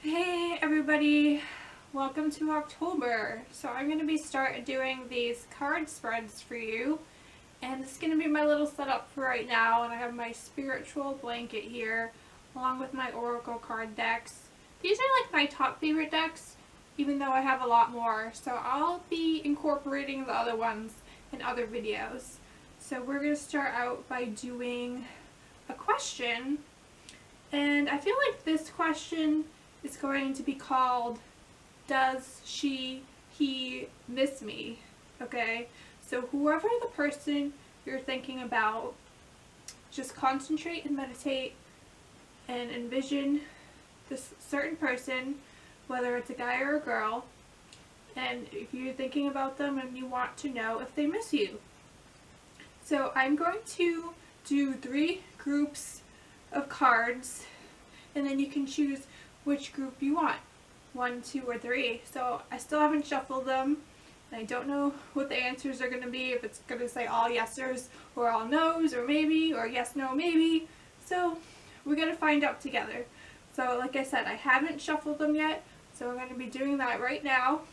Hey everybody, welcome to October. So I'm going to be doing these card spreads for you, and this is going to be my little setup for right now. And I have my spiritual blanket here along with my oracle card decks. These are like my top favorite decks, even though I have a lot more, so I'll be incorporating the other ones in other videos. So we're going to start out by doing a question, and I feel like this question is going to be called, does he miss me? Okay, so whoever the person you're thinking about, just concentrate and meditate and envision this certain person, whether it's a guy or a girl, and if you're thinking about them and you want to know if they miss you. So I'm going to do 3 groups of cards, and then you can choose which group you want, 1, 2, or 3. So I still haven't shuffled them, and I don't know what the answers are going to be, if it's going to say all yesers or all no's or maybe, or yes, no, maybe. So we're going to find out together. So like I said, I haven't shuffled them yet, so I'm going to be doing that right now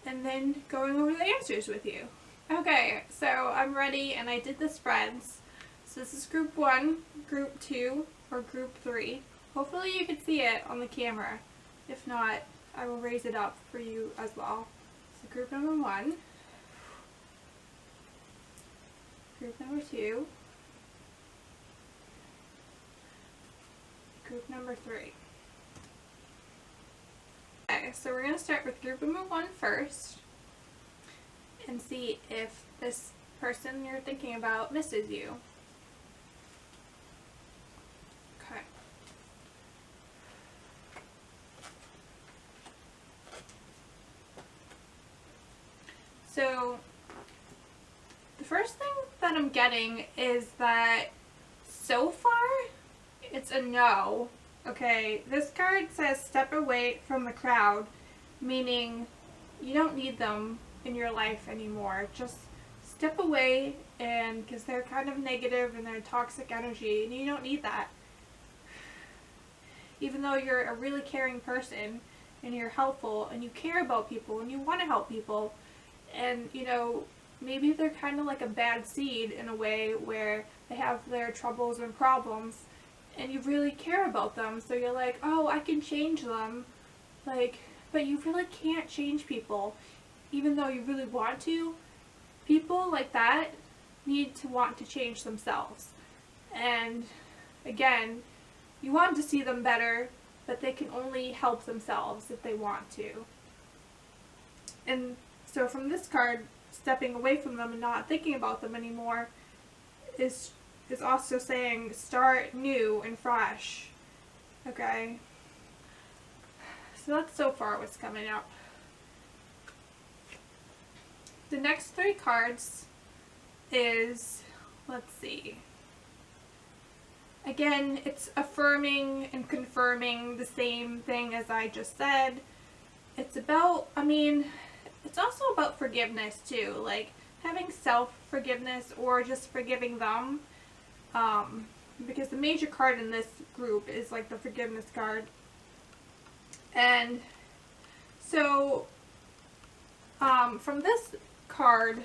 and then going over the answers with you. Okay, so I'm ready and I did the spreads. So this is group 1, group 2, or group 3. Hopefully you can see it on the camera. If not, I will raise it up for you as well. So group number 1, group number 2, group number 3. Okay, so we're going to start with group number 1 first and see if this person you're thinking about misses you. Okay. So the first thing that I'm getting is that so far it's a no. Okay, this card says step away from the crowd, meaning you don't need them in your life anymore. Just step away, and because they're kind of negative and they're toxic energy, and you don't need that. Even though you're a really caring person and you're helpful and you care about people and you want to help people, and you know, maybe they're kind of like a bad seed in a way where they have their troubles and problems and you really care about them, so you're like, oh, I can change them, like, but you really can't change people even though you really want to. People like that need to want to change themselves, and again, you want to see them better, but they can only help themselves if they want to. And so from this card, stepping away from them and not thinking about them anymore is also saying start new and fresh. Okay? So that's so far what's coming up. The next 3 cards is, let's see. Again, it's affirming and confirming the same thing as I just said. It's about, it's also about forgiveness too, like having self-forgiveness or just forgiving them, because the major card in this group is like the forgiveness card. And so from this card,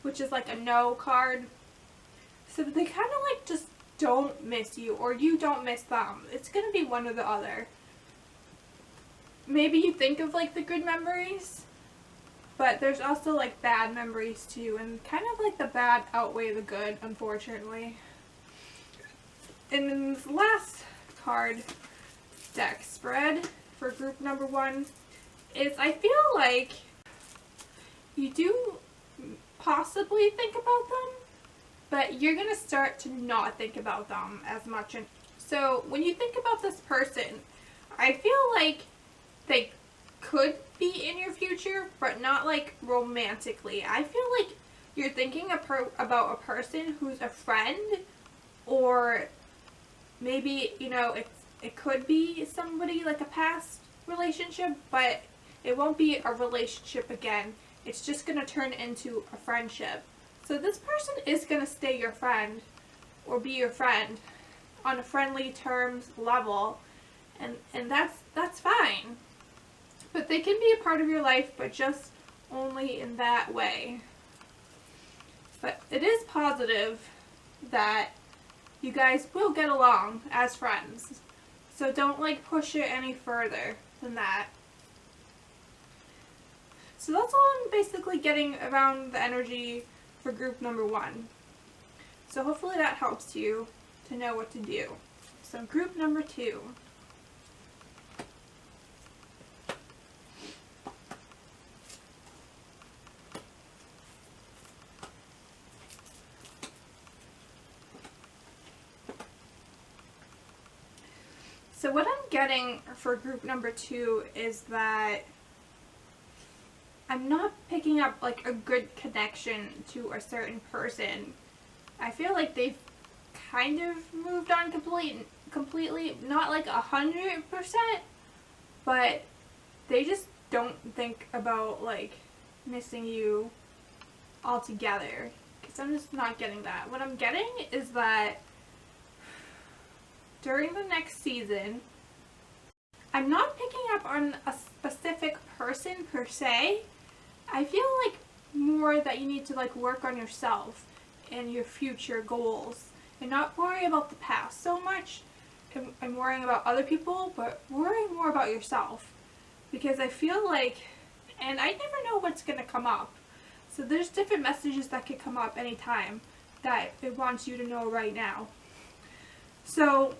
which is like a no card, so they kind of like just don't miss you, or you don't miss them. It's going to be one or the other. Maybe you think of like the good memories, but there's also like bad memories too, and kind of like the bad outweigh the good, unfortunately. And then this last card deck spread for group number 1 is, I feel like you do possibly think about them, but you're going to start to not think about them as much. And so when you think about this person, I feel like they could be in your future, but not like romantically. I feel like you're thinking about a person who's a friend, or maybe, you know, it could be somebody like a past relationship, but it won't be a relationship again. It's just going to turn into a friendship. So this person is going to stay your friend or be your friend on a friendly terms level, and that's they can be a part of your life, but just only in that way. But it is positive that you guys will get along as friends. So don't like push it any further than that. So that's all I'm basically getting around the energy for group number 1. So hopefully that helps you to know what to do. So group number 2. So what I'm getting for group number 2 is that I'm not picking up like a good connection to a certain person. I feel like they've kind of moved on completely, not like 100%, but they just don't think about like missing you altogether. Because I'm just not getting that. What I'm getting is that during the next season, I'm not picking up on a specific person per se. I feel like more that you need to like work on yourself and your future goals and not worry about the past so much and worrying about other people, but worrying more about yourself. Because I feel like, and I never know what's going to come up. So there's different messages that could come up anytime that it wants you to know right now. So,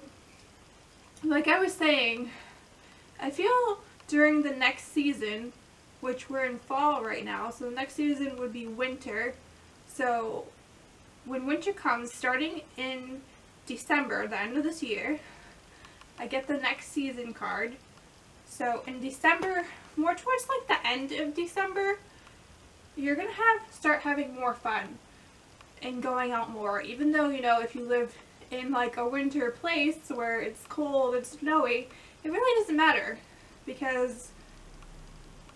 like I was saying, I feel during the next season, which we're in fall right now, so the next season would be winter. So when winter comes, starting in December, the end of this year, I get the next season card. So in December, more towards like the end of December, you're going to start having more fun and going out more. Even though, you know, if you live in like a winter place where it's cold and snowy, it really doesn't matter because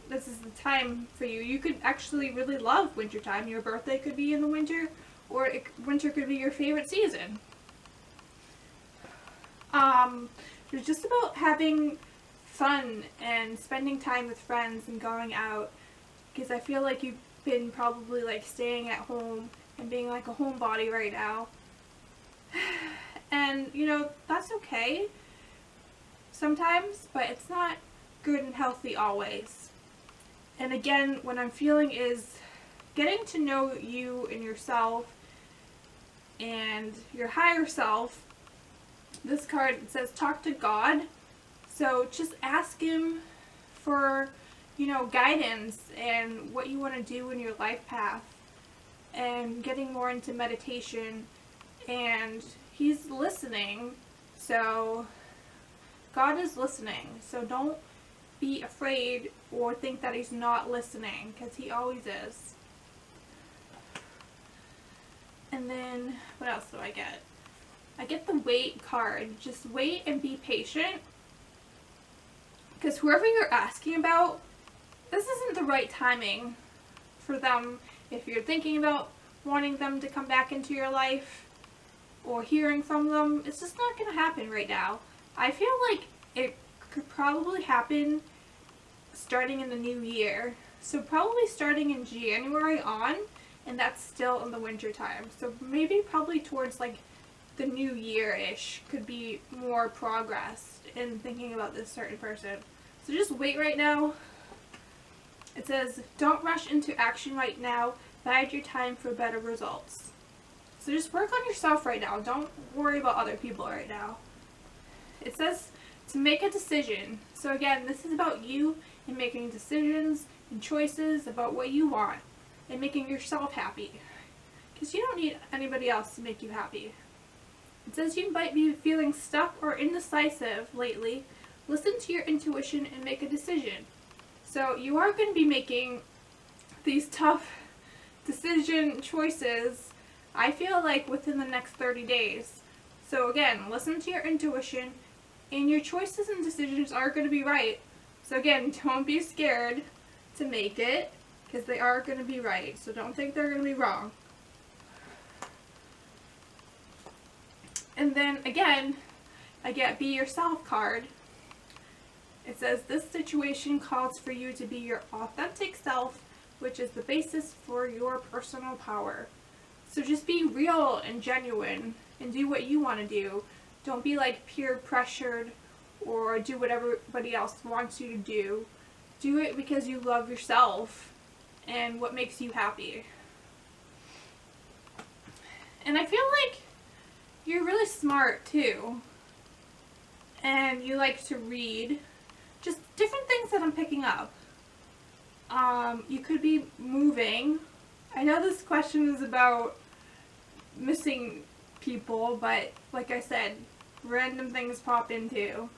this is the time for you. You could actually really love wintertime. Your birthday could be in the winter, or winter could be your favorite season. It's just about having fun and spending time with friends and going out, because I feel like you've been probably like staying at home and being like a homebody right now. And, you know, that's okay sometimes, but it's not good and healthy always. And again, what I'm feeling is getting to know you and yourself and your higher self. This card says talk to God. So just ask Him for, you know, guidance and what you want to do in your life path, and getting more into meditation. And He's listening. So God is listening. So don't be afraid or think that He's not listening, because He always is. And then what else do I get? I get the wait card. Just wait and be patient, because whoever you're asking about, this isn't the right timing for them. If you're thinking about wanting them to come back into your life or hearing from them, it's just not going to happen right now. I feel like it could probably happen starting in the new year. So probably starting in January on, and that's still in the winter time. So maybe probably towards like the new year-ish could be more progress in thinking about this certain person. So just wait right now. It says, don't rush into action right now. Bide your time for better results. So just work on yourself right now. Don't worry about other people right now. It says to make a decision. So again, this is about you and making decisions and choices about what you want and making yourself happy. Because you don't need anybody else to make you happy. It says you might be feeling stuck or indecisive lately. Listen to your intuition and make a decision. So you are going to be making these tough decision choices, I feel like, within the next 30 days. So again, listen to your intuition, and your choices and decisions are going to be right. So again, don't be scared to make it, because they are going to be right. So don't think they're going to be wrong. And then again, I get Be Yourself card. It says, this situation calls for you to be your authentic self, which is the basis for your personal power. So just be real and genuine and do what you want to do. Don't be like peer pressured or do what everybody else wants you to do. Do it because you love yourself and what makes you happy. And I feel like you're really smart too. And you like to read. Just different things that I'm picking up. You could be moving. I know this question is about missing people, but like I said, random things pop in too.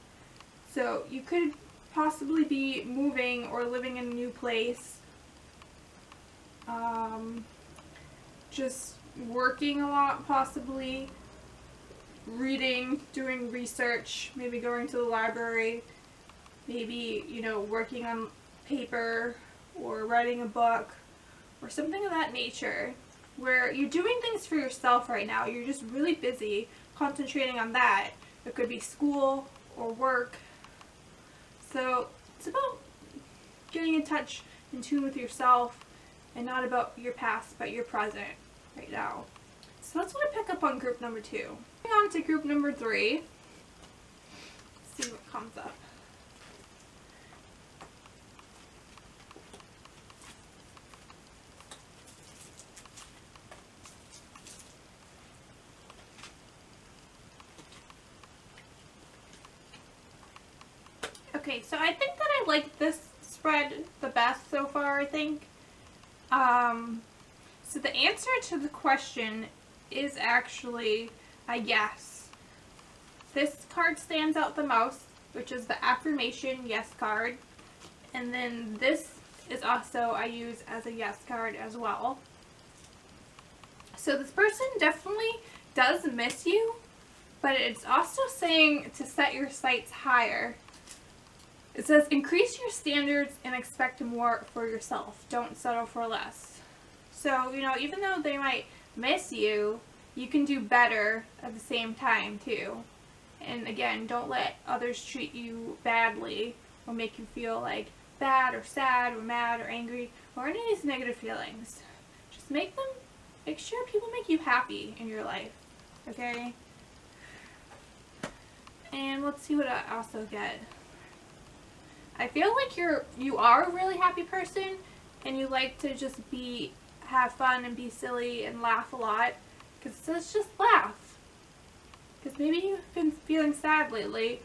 So you could possibly be moving or living in a new place. Just working a lot, possibly. Reading, doing research, maybe going to the library, maybe, working on paper or writing a book or something of that nature where you're doing things for yourself right now. You're just really busy concentrating on that. It could be school or work. So it's about getting in touch, in tune with yourself, and not about your past, but your present right now. So that's what I pick up on group number 2. Moving on to group number 3. Let's see what comes up. Okay, so I think that I like this spread the best so far, I think. So the answer to the question is actually a yes. This card stands out the most, which is the affirmation yes card. And then this is also I use as a yes card as well. So this person definitely does miss you, but it's also saying to set your sights higher. It says, increase your standards and expect more for yourself. Don't settle for less. So, even though they might miss you, you can do better at the same time, too. And again, don't let others treat you badly or make you feel like bad or sad or mad or angry or any of these negative feelings. Just make sure people make you happy in your life, okay? And let's see what I also get. I feel like you are a really happy person and you like to just have fun and be silly and laugh a lot. Because it says just laugh. Because maybe you've been feeling sad lately,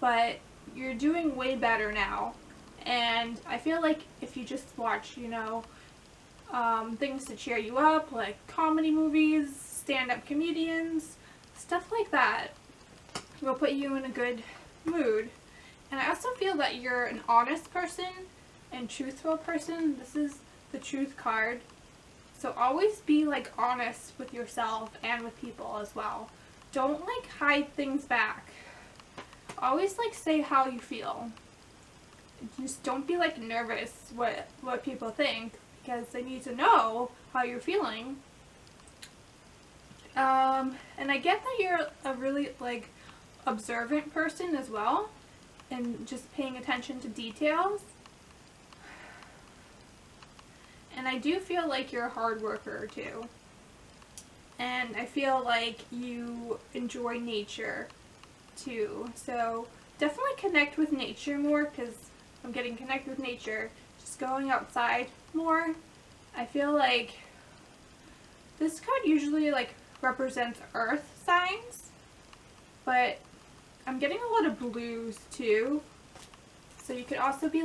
but you're doing way better now. And I feel like if you just watch, things to cheer you up, like comedy movies, stand-up comedians, stuff like that, will put you in a good mood. And I also feel that you're an honest person and truthful person. This is the truth card. So always be honest with yourself and with people as well. Don't hide things back. Always say how you feel. Just don't be nervous what people think, because they need to know how you're feeling. And I get that you're a really observant person as well. And just paying attention to details. And I do feel like you're a hard worker too. And I feel like you enjoy nature too. So definitely connect with nature more, because I'm getting connect with nature. Just going outside more. I feel like this card usually represents earth signs. But I'm getting a lot of blues too. So you could also be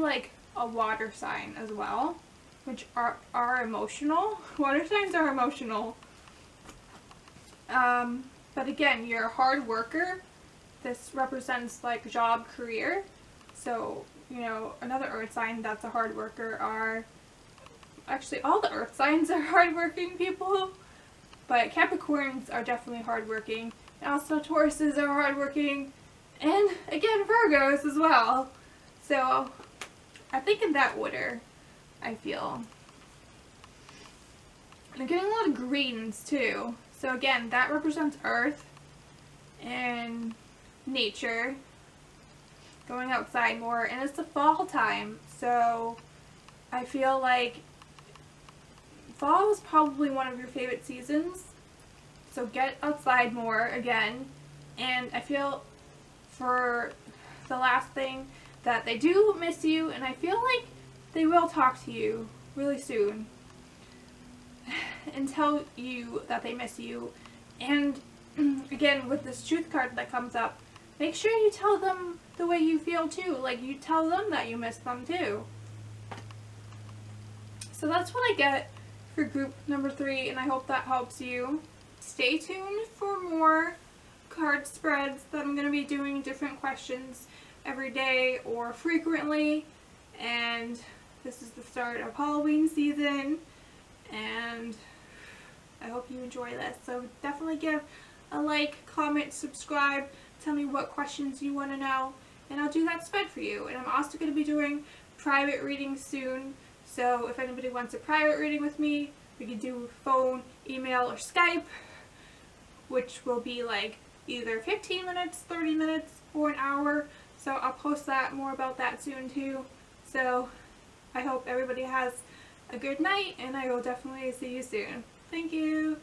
a water sign as well, which are emotional. Water signs are emotional. But again, you're a hard worker. This represents job, career. So, another earth sign that's a hard worker are, actually all the earth signs are hardworking people. But Capricorns are definitely hardworking. And also Tauruses are hardworking. And again, Virgos as well. So I think in that order, I feel. And I'm getting a lot of greens too. So again, that represents earth and nature. going outside more, and it's the fall time, so I feel like fall is probably one of your favorite seasons, so get outside more again. And I feel for the last thing that they do miss you, and I feel like they will talk to you really soon and tell you that they miss you. And again, with this truth card that comes up, make sure you tell them the way you feel too. Like, you tell them that you miss them too. So that's what I get for group number 3, and I hope that helps you. Stay tuned for more card spreads that I'm going to be doing different questions every day or frequently. And this is the start of Halloween season, and I hope you enjoy this. So definitely give a like, comment, subscribe, tell me what questions you want to know, and I'll do that spread for you. And I'm also going to be doing private readings soon, so if anybody wants a private reading with me, we can do phone, email, or Skype, which will be like either 15 minutes, 30 minutes, or an hour. So I'll post that more about that soon too. So I hope everybody has a good night, and I will definitely see you soon. Thank you.